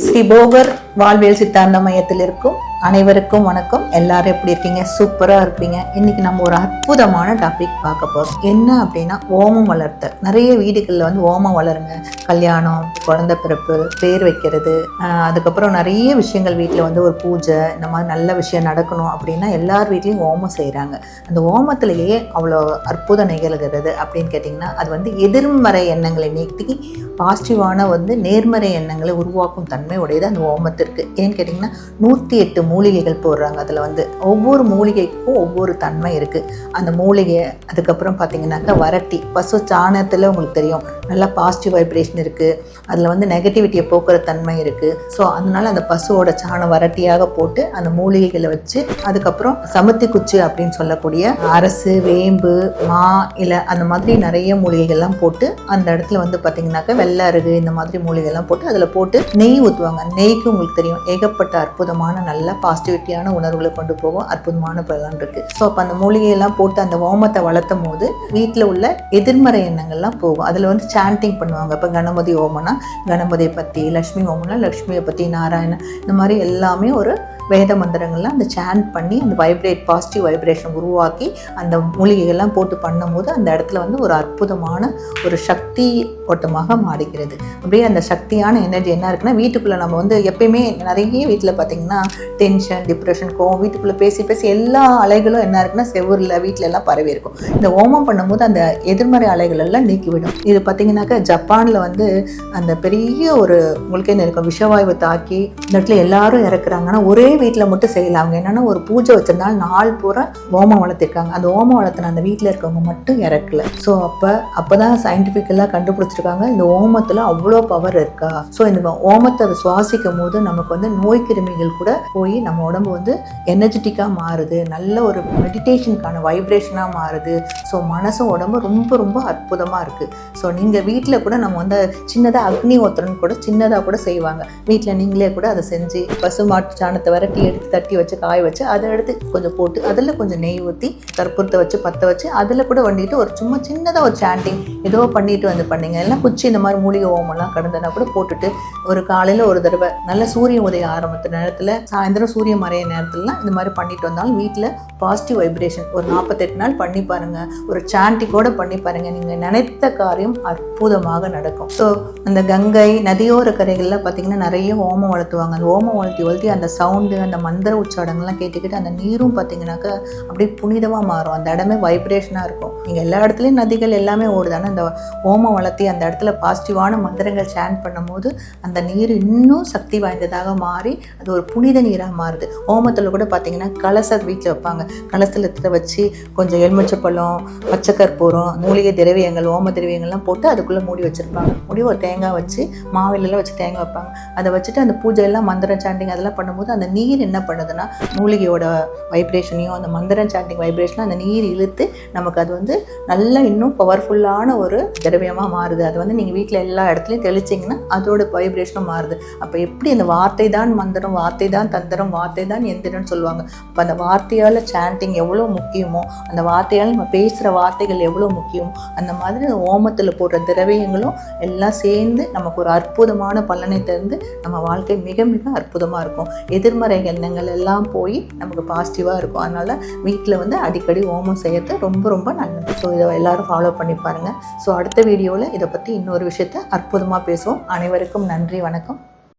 ஸ்ரீ போகர் வாழ்வியல் சித்தாந்த மையத்தில் இருக்கும் அனைவருக்கும் வணக்கம். எல்லாரும் எப்படி இருக்கீங்க? சூப்பரா இருப்பீங்க. இன்னைக்கு நம்ம ஒரு அற்புதமான டாபிக் பார்க்க போறோம். என்ன அப்படின்னா ஓமம் வளர்த்தல். நிறைய வீடுகளில் வந்து ஓமம் வளருங்க. கல்யாணம், குழந்தை பிறப்பு, பேர் வைக்கிறது, அதுக்கப்புறம் நிறைய விஷயங்கள் வீட்டில் வந்து ஒரு பூஜை, இந்த மாதிரி நல்ல விஷயம் நடக்கணும் அப்படின்னா எல்லார் வீட்லேயும் ஓமம் செய்கிறாங்க. அந்த ஓமத்திலேயே அவ்வளோ அற்புதம் நிகழ்கிறது அப்படின்னு கேட்டிங்கன்னா அது வந்து எதிர்மறை எண்ணங்களை நீக்கி பாசிட்டிவான வந்து நேர்மறை எண்ணங்களை உருவாக்கும் தன்மை உடையது அந்த ஓமத்திற்கு. ஏன்னு கேட்டிங்கன்னா 108 மூலிகைகள் போடுறாங்க. அதில் வந்து ஒவ்வொரு மூலிகைக்கும் ஒவ்வொரு தன்மை இருக்குது. அந்த மூலிகை அதுக்கப்புறம் பார்த்திங்கனாக்கா வரட்டி, பசு சாணத்தில் உங்களுக்கு தெரியும் நல்லா பாசிட்டிவ் வைப்ரேஷன் இருக்குது. அதில் வந்து நெகட்டிவிட்டியை போக்குற தன்மை இருக்குது. ஸோ அதனால அந்த பசுவோட சாணம் வரட்டியாக போட்டு அந்த மூலிகைகளை வச்சு அதுக்கப்புறம் சமத்தி குச்சி அப்படின்னு சொல்லக்கூடிய அரசு, வேம்பு, மா இலை அந்த மாதிரி நிறைய மூலிகைகள்லாம் போட்டு அந்த இடத்துல வந்து பார்த்திங்கனாக்கா வெள்ளை அருகு இந்த மாதிரி மூலிகைலாம் போட்டு அதில் போட்டு நெய் ஊற்றுவாங்க. நெய்க்கு உங்களுக்கு தெரியும் ஏகப்பட்ட அற்புதமான நல்ல பாசிட்டிவிட்டியான உணர்வுகளை கொண்டு போகும். அற்புதமான பலன் இருக்குது. ஸோ அப்போ அந்த மூலிகையெல்லாம் போட்டு அந்த ஓமத்தை வளர்த்தும் போது வீட்டில் உள்ள எதிர்மறை எண்ணங்கள்லாம் போகும். அதில் வந்து சாண்டிங் பண்ணுவாங்க. இப்போ கணபதி ஓமனா கணபதியை பற்றி, லக்ஷ்மி ஓமனா லக்ஷ்மியை பற்றி, நாராயணன் இந்த மாதிரி எல்லாமே ஒரு வேத மந்திரங்கள்லாம் அந்த சாண்ட் பண்ணி அந்த பாசிட்டிவ் வைப்ரேஷன் உருவாக்கி அந்த மூலிகைகள்லாம் போட்டு பண்ணும்போது அந்த இடத்துல வந்து ஒரு அற்புதமான ஒரு சக்தி ஓட்டமாக மாறுகிறது. அப்படியே அந்த சக்தியான எனர்ஜி என்ன இருக்குன்னா வீட்டுக்குள்ளே நம்ம வந்து எப்பயுமே நிறைய வீட்டில் பார்த்திங்கன்னா டென்ஷன், டிப்ரெஷன், கோவம் வீட்டுக்குள்ளே பேசி பேசி எல்லா அலைகளும் என்ன இருக்குன்னா செவ்வூரில் வீட்டில் எல்லாம் பரவி இருக்கும். இந்த ஓமம் பண்ணும்போது அந்த எதிர்மறை அலைகள் எல்லாம் நீக்கிவிடும். இது பார்த்திங்கனாக்கா ஜப்பானில் வந்து அந்த பெரிய ஒரு உங்களுக்கே இருக்கும் விஷவாய்வை தாக்கி இந்த இடத்துல எல்லாரும் இறக்குறாங்கன்னா ஒரே வீட்டில் மட்டும் செய்யலாம். அவங்க என்னென்னா ஒரு பூஜை வச்சிருந்தாலும் நாள் பூரா ஓமம் வளர்த்திருக்காங்க. அந்த ஓமம் வளர்த்தின அந்த வீட்டில் இருக்கவங்க மட்டும் இறக்கல. ஸோ அப்போ தான் சயின்டிஃபிக்கலாக கண்டுபிடிச்சிருக்காங்க இந்த ஓமத்தில் அவ்வளோ பவர் இருக்கா. ஸோ இந்த ஓமத்தை சுவாசிக்கும் போது நமக்கு வந்து நோய் கிருமிகள் கூட போய் நம்ம உடம்பு வந்து எனர்ஜெட்டிக்காக மாறுது. நல்ல ஒரு மெடிடேஷனுக்கான வைப்ரேஷனாக மாறுது. ஸோ மனசும் உடம்பு ரொம்ப ரொம்ப அற்புதமாக இருக்குது. ஸோ நீங்கள் வீட்டில் கூட நம்ம வந்து சின்னதாக அக்னி ஓத்திரன்னு கூட சின்னதாக கூட செய்வாங்க. வீட்டில் நீங்களே கூட அதை செஞ்சு பசு மாட்டு சாணத்தை வரட்டி எடுத்து தட்டி வச்சு காய வச்சு அதை எடுத்து கொஞ்சம் போட்டு அதில் கொஞ்சம் நெய் ஊற்றி கற்பூரத்தை வச்சு பற்ற வச்சு அதில் கூட வந்துட்டு ஒரு சும்மா சின்னதாக ஒரு சாண்டிங் ஏதோ பண்ணிட்டு வந்து பண்ணிங்க. எல்லாம் குச்சி இந்த மாதிரி மூலிகை ஓமெல்லாம் கடந்தனா கூட போட்டுட்டு ஒரு காலையில் ஒரு தடவை நல்ல சூரிய உதய ஆரம்பத்து நேரத்தில், சாயந்தரம் சூரிய மறைய நேரத்துலலாம் இந்த மாதிரி பண்ணிட்டு வந்தாலும் வீட்டில் பாசிட்டிவ் வைப்ரேஷன் ஒரு 48 நாள் பண்ணி பாருங்கள். ஒரு சாண்டிங்கோட பண்ணி பாருங்கள். நீங்கள் நினைத்த காரியம் அற்புதமாக நடக்கும். ஸோ அந்த கங்கை நதியோர கரைகள்லாம் பார்த்தீங்கன்னா நிறைய ஓமம் வளர்த்துவாங்க. அந்த ஓமம் வளர்த்தி அந்த சவுண்டு, அந்த மந்திர உச்சாடங்கள்லாம் கேட்டுக்கிட்டு அந்த நீரும் பார்த்தீங்கன்னாக்கா அப்படியே புனிதமாக மாறும். அந்த இடமே வைப்ரேஷனாக இருக்கும். நீங்கள் எல்லா இடத்துலையும் நதிகள் எல்லாமே ஓடுதானே அந்த ஓமம் வளர்த்தி அந்த இடத்துல பாசிட்டிவான மந்திரங்கள் சாண்ட் பண்ணும்போது அந்த நீர் இன்னும் சக்தி வாய்ந்ததாக மாறி அது ஒரு புனித நீராக மாறுது. ஓமத்தில் கூட பார்த்தீங்கன்னா கலசம் வீட்டில் வைப்பாங்க. கலசத்தில் வச்சு கொஞ்சம் எலுமிச்சப்பழம், பச்சை கற்பூரம், மூலிகை திரவியங்கள், ஓம திரவியங்கள்லாம் போட்டு அதுக்குள்ளே மூடி வச்சுருப்பாங்க. மூடி ஒரு தேங்காய் வச்சு மாவிலெல்லாம் வச்சு தேங்காய் வைப்பாங்க. அதை வச்சுட்டு அந்த பூஜை எல்லாம் மந்திரம் சாண்டிங் அதெல்லாம் பண்ணும்போது அந்த நீர் என்ன பண்ணுதுன்னா மூலிகையோட வைப்ரேஷனையும் அந்த மந்திரம் சாண்டிங் வைப்ரேஷனும் அந்த நீர் இழுத்து நமக்கு அது வந்து நல்லா இன்னும் பவர்ஃபுல்லான ஒரு திரவியமாக மாறுது. அது வந்து நீங்கள் வீட்டில் எல்லா இடத்துலையும் தெளிச்சிங்கன்னா அதோட வைப்ரேஷனும் மாறுது. அப்போ எப்படி அந்த வார்த்தை தான் மந்திரம், வார்த்தை தான் தந்திரம், வார்த்தை தான் எந்திரன்னு சொல்லுவாங்க. அப்போ அந்த வார்த்தையால் சாண்டிங் எவ்வளோ முக்கியமோ, அந்த வார்த்தையால் நம்ம பேசுகிற வார்த்தைகள் எவ்வளோ முக்கியமோ, அந்த மாதிரி ஓமத்தில் போடுற திரவியங்களும் எல்லாம் சேர்ந்து நமக்கு ஒரு அற்புதமான பலனை தந்து நம்ம வாழ்க்கை மிக மிக அற்புதமாக இருக்கும். எதிர்மறை எண்ணங்கள் எல்லாம் போய் நமக்கு பாசிட்டிவாக இருக்கும். அதனால் வீட்டில் வந்து அடிக்கடி ஓமம் செய்யறது ரொம்ப ரொம்ப நல்லது. ஸோ இதை எல்லாரும் ஃபாலோ பண்ணி பாருங்கள். ஸோ அடுத்த வீடியோவில் இதை பற்றி இன்னொரு விஷயத்தை அற்புதமாக பேசுவோம். அனைவருக்கும் நன்றி, வணக்கம்.